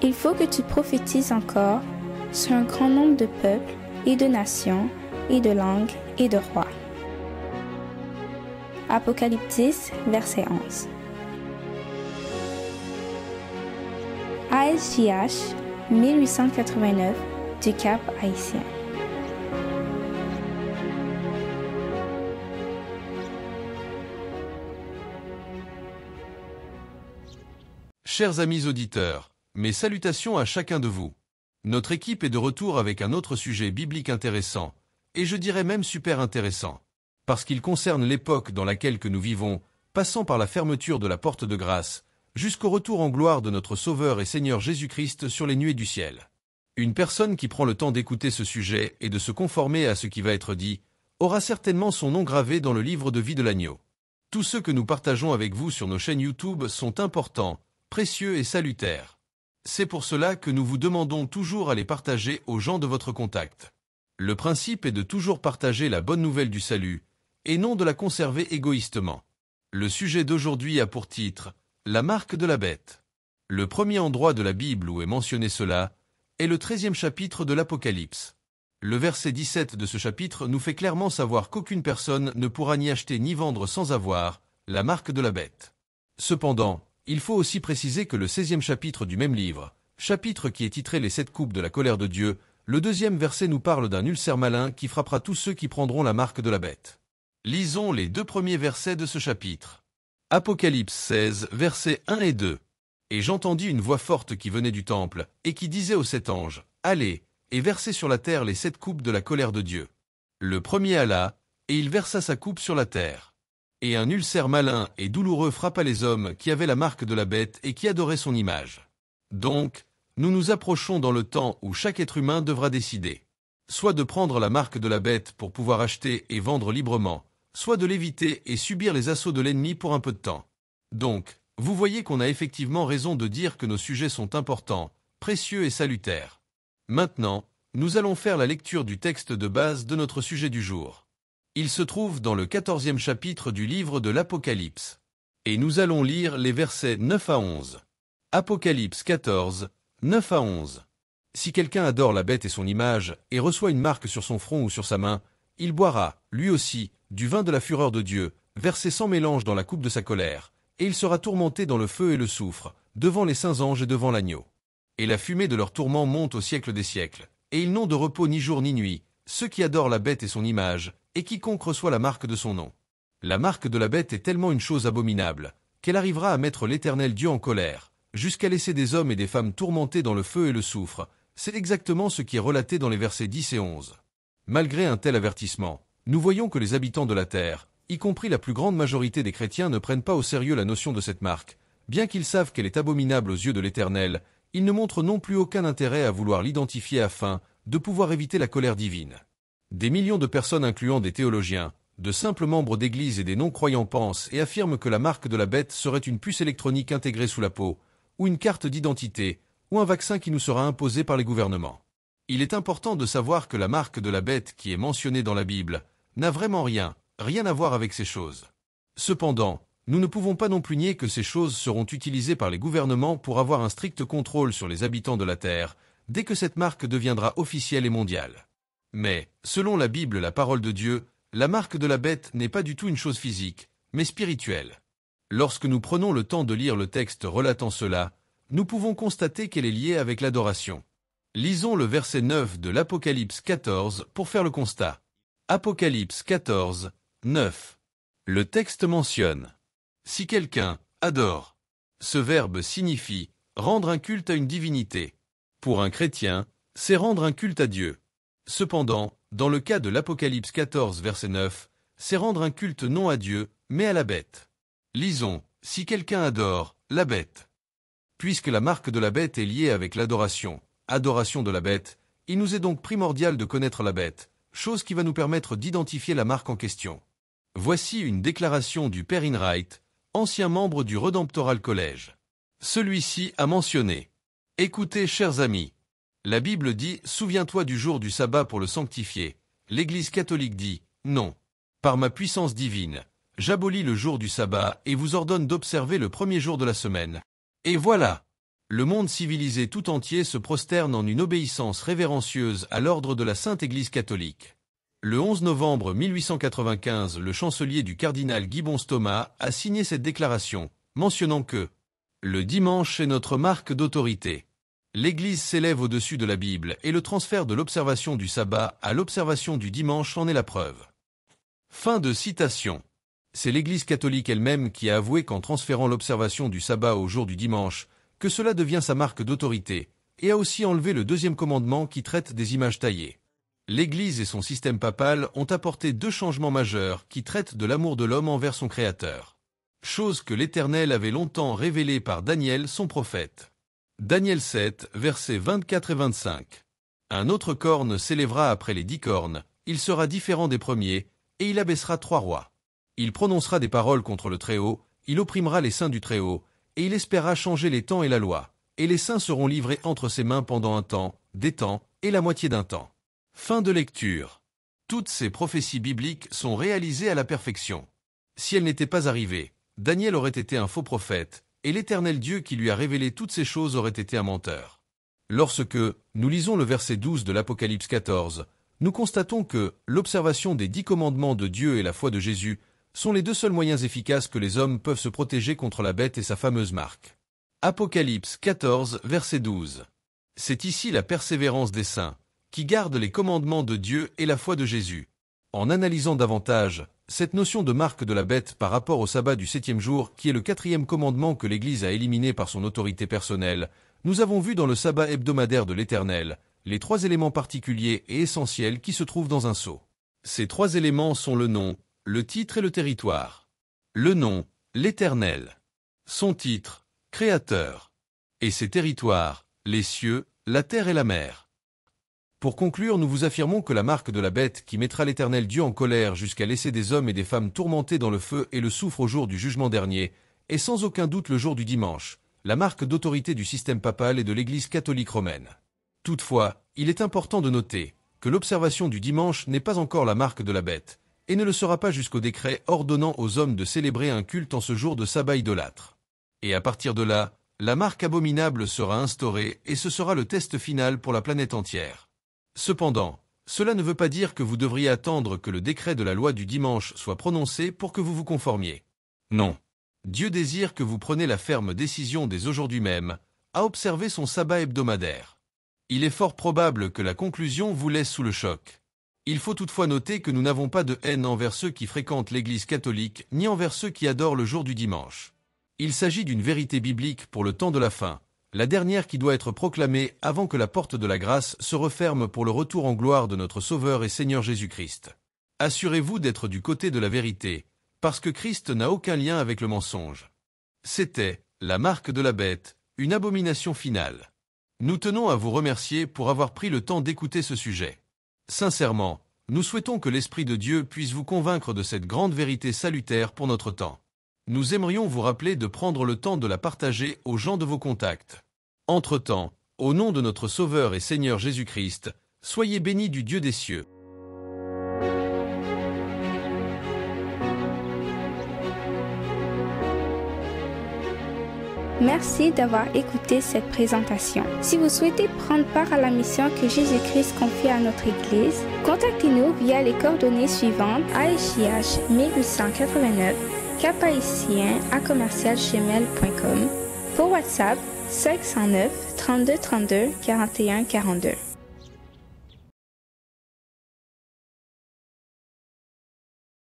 Il faut que tu prophétises encore sur un grand nombre de peuples et de nations et de langues et de rois. Apocalypse 10, verset 11. ASJH, 1889, du Cap Haïtien. Chers amis auditeurs, mes salutations à chacun de vous. Notre équipe est de retour avec un autre sujet biblique intéressant, et je dirais même super intéressant, parce qu'il concerne l'époque dans laquelle que nous vivons, passant par la fermeture de la porte de grâce, jusqu'au retour en gloire de notre Sauveur et Seigneur Jésus-Christ sur les nuées du ciel. Une personne qui prend le temps d'écouter ce sujet et de se conformer à ce qui va être dit, aura certainement son nom gravé dans le livre de vie de l'agneau. Tous ceux que nous partageons avec vous sur nos chaînes YouTube sont importants, précieux et salutaires. C'est pour cela que nous vous demandons toujours à les partager aux gens de votre contact. Le principe est de toujours partager la bonne nouvelle du salut, et non de la conserver égoïstement. Le sujet d'aujourd'hui a pour titre « La marque de la bête ». Le premier endroit de la Bible où est mentionné cela est le 13e chapitre de l'Apocalypse. Le verset 17 de ce chapitre nous fait clairement savoir qu'aucune personne ne pourra ni acheter ni vendre sans avoir la marque de la bête. Cependant, il faut aussi préciser que le 16e chapitre du même livre, chapitre qui est titré « Les 7 coupes de la colère de Dieu », le 2e verset nous parle d'un ulcère malin qui frappera tous ceux qui prendront la marque de la bête. Lisons les 2 premiers versets de ce chapitre. Apocalypse 16, versets 1 et 2. « Et j'entendis une voix forte qui venait du temple, et qui disait aux 7 anges, « Allez, et versez sur la terre les 7 coupes de la colère de Dieu. » Le premier alla, et il versa sa coupe sur la terre. Et un ulcère malin et douloureux frappa les hommes qui avaient la marque de la bête et qui adoraient son image. Donc, nous nous approchons dans le temps où chaque être humain devra décider. Soit de prendre la marque de la bête pour pouvoir acheter et vendre librement, soit de l'éviter et subir les assauts de l'ennemi pour un peu de temps. Donc, vous voyez qu'on a effectivement raison de dire que nos sujets sont importants, précieux et salutaires. Maintenant, nous allons faire la lecture du texte de base de notre sujet du jour. Il se trouve dans le 14e chapitre du livre de l'Apocalypse. Et nous allons lire les versets 9 à 11. Apocalypse 14, 9 à 11. Si quelqu'un adore la bête et son image, et reçoit une marque sur son front ou sur sa main, il boira, lui aussi, du vin de la fureur de Dieu, versé sans mélange dans la coupe de sa colère, et il sera tourmenté dans le feu et le soufre, devant les saints anges et devant l'agneau. Et la fumée de leur tourment monte au siècle des siècles, et ils n'ont de repos ni jour ni nuit, ceux qui adorent la bête et son image, et quiconque reçoit la marque de son nom. La marque de la bête est tellement une chose abominable, qu'elle arrivera à mettre l'Éternel Dieu en colère, jusqu'à laisser des hommes et des femmes tourmentés dans le feu et le soufre. C'est exactement ce qui est relaté dans les versets 10 et 11. Malgré un tel avertissement, nous voyons que les habitants de la terre, y compris la plus grande majorité des chrétiens, ne prennent pas au sérieux la notion de cette marque. Bien qu'ils savent qu'elle est abominable aux yeux de l'Éternel, ils ne montrent non plus aucun intérêt à vouloir l'identifier afin de pouvoir éviter la colère divine. Des millions de personnes incluant des théologiens, de simples membres d'église et des non-croyants pensent et affirment que la marque de la bête serait une puce électronique intégrée sous la peau, ou une carte d'identité, ou un vaccin qui nous sera imposé par les gouvernements. Il est important de savoir que la marque de la bête qui est mentionnée dans la Bible n'a vraiment rien à voir avec ces choses. Cependant, nous ne pouvons pas non plus nier que ces choses seront utilisées par les gouvernements pour avoir un strict contrôle sur les habitants de la terre, dès que cette marque deviendra officielle et mondiale. Mais, selon la Bible, la parole de Dieu, la marque de la bête n'est pas du tout une chose physique, mais spirituelle. Lorsque nous prenons le temps de lire le texte relatant cela, nous pouvons constater qu'elle est liée avec l'adoration. Lisons le verset 9 de l'Apocalypse 14 pour faire le constat. Apocalypse 14, 9. Le texte mentionne « Si quelqu'un adore ». Ce verbe signifie « rendre un culte à une divinité ». Pour un chrétien, c'est rendre un culte à Dieu. Cependant, dans le cas de l'Apocalypse 14, verset 9, c'est rendre un culte non à Dieu, mais à la bête. Lisons « Si quelqu'un adore la bête ». Puisque la marque de la bête est liée avec l'adoration, adoration de la bête, il nous est donc primordial de connaître la bête, chose qui va nous permettre d'identifier la marque en question. Voici une déclaration du Père Inright, ancien membre du Redemptoral College. Celui-ci a mentionné « Écoutez, chers amis, la Bible dit « Souviens-toi du jour du sabbat pour le sanctifier ». L'Église catholique dit « Non. Par ma puissance divine, j'abolis le jour du sabbat et vous ordonne d'observer le premier jour de la semaine. » Et voilà. Le monde civilisé tout entier se prosterne en une obéissance révérencieuse à l'ordre de la Sainte Église catholique. Le 11 novembre 1895, le chancelier du cardinal Gibbons Thomas a signé cette déclaration, mentionnant que « Le dimanche est notre marque d'autorité. L'Église s'élève au-dessus de la Bible et le transfert de l'observation du sabbat à l'observation du dimanche en est la preuve. » Fin de citation. C'est l'Église catholique elle-même qui a avoué qu'en transférant l'observation du sabbat au jour du dimanche, que cela devient sa marque d'autorité, et a aussi enlevé le deuxième commandement qui traite des images taillées. L'Église et son système papal ont apporté 2 changements majeurs qui traitent de l'amour de l'homme envers son Créateur. Chose que l'Éternel avait longtemps révélée par Daniel, son prophète. Daniel 7, versets 24 et 25. Un autre corne s'élèvera après les 10 cornes, il sera différent des premiers, et il abaissera 3 rois. Il prononcera des paroles contre le Très-Haut, il opprimera les saints du Très-Haut, et il espéra changer les temps et la loi, et les saints seront livrés entre ses mains pendant un temps, des temps, et la moitié d'un temps. Fin de lecture. Toutes ces prophéties bibliques sont réalisées à la perfection. Si elles n'étaient pas arrivées, Daniel aurait été un faux prophète, et l'Éternel Dieu qui lui a révélé toutes ces choses aurait été un menteur. Lorsque nous lisons le verset 12 de l'Apocalypse 14, nous constatons que l'observation des 10 commandements de Dieu et la foi de Jésus sont les 2 seuls moyens efficaces que les hommes peuvent se protéger contre la bête et sa fameuse marque. Apocalypse 14, verset 12. C'est ici la persévérance des saints, qui gardent les commandements de Dieu et la foi de Jésus. En analysant davantage cette notion de marque de la bête par rapport au sabbat du 7e jour, qui est le 4e commandement que l'Église a éliminé par son autorité personnelle, nous avons vu dans le sabbat hebdomadaire de l'Éternel les 3 éléments particuliers et essentiels qui se trouvent dans un sceau. Ces 3 éléments sont le nom, le titre et le territoire. Le nom, l'Éternel. Son titre, Créateur. Et ses territoires, les cieux, la terre et la mer. Pour conclure, nous vous affirmons que la marque de la bête qui mettra l'Éternel Dieu en colère jusqu'à laisser des hommes et des femmes tourmentés dans le feu et le soufre au jour du jugement dernier, est sans aucun doute le jour du dimanche, la marque d'autorité du système papal et de l'Église catholique romaine. Toutefois, il est important de noter que l'observation du dimanche n'est pas encore la marque de la bête, et ne le sera pas jusqu'au décret ordonnant aux hommes de célébrer un culte en ce jour de sabbat idolâtre. Et à partir de là, la marque abominable sera instaurée et ce sera le test final pour la planète entière. Cependant, cela ne veut pas dire que vous devriez attendre que le décret de la loi du dimanche soit prononcé pour que vous vous conformiez. Non. Dieu désire que vous preniez la ferme décision dès aujourd'hui même à observer son sabbat hebdomadaire. Il est fort probable que la conclusion vous laisse sous le choc. Il faut toutefois noter que nous n'avons pas de haine envers ceux qui fréquentent l'Église catholique ni envers ceux qui adorent le jour du dimanche. Il s'agit d'une vérité biblique pour le temps de la fin, la dernière qui doit être proclamée avant que la porte de la grâce se referme pour le retour en gloire de notre Sauveur et Seigneur Jésus-Christ. Assurez-vous d'être du côté de la vérité, parce que Christ n'a aucun lien avec le mensonge. C'était la marque de la bête, une abomination finale. Nous tenons à vous remercier pour avoir pris le temps d'écouter ce sujet. Sincèrement, nous souhaitons que l'Esprit de Dieu puisse vous convaincre de cette grande vérité salutaire pour notre temps. Nous aimerions vous rappeler de prendre le temps de la partager aux gens de vos contacts. Entre-temps, au nom de notre Sauveur et Seigneur Jésus-Christ, soyez bénis du Dieu des cieux. Merci d'avoir écouté cette présentation. Si vous souhaitez prendre part à la mission que Jésus-Christ confie à notre Église, contactez-nous via les coordonnées suivantes: ASJH 1889, caphaïtien@gmail.com, pour WhatsApp 509 32 32 41 42.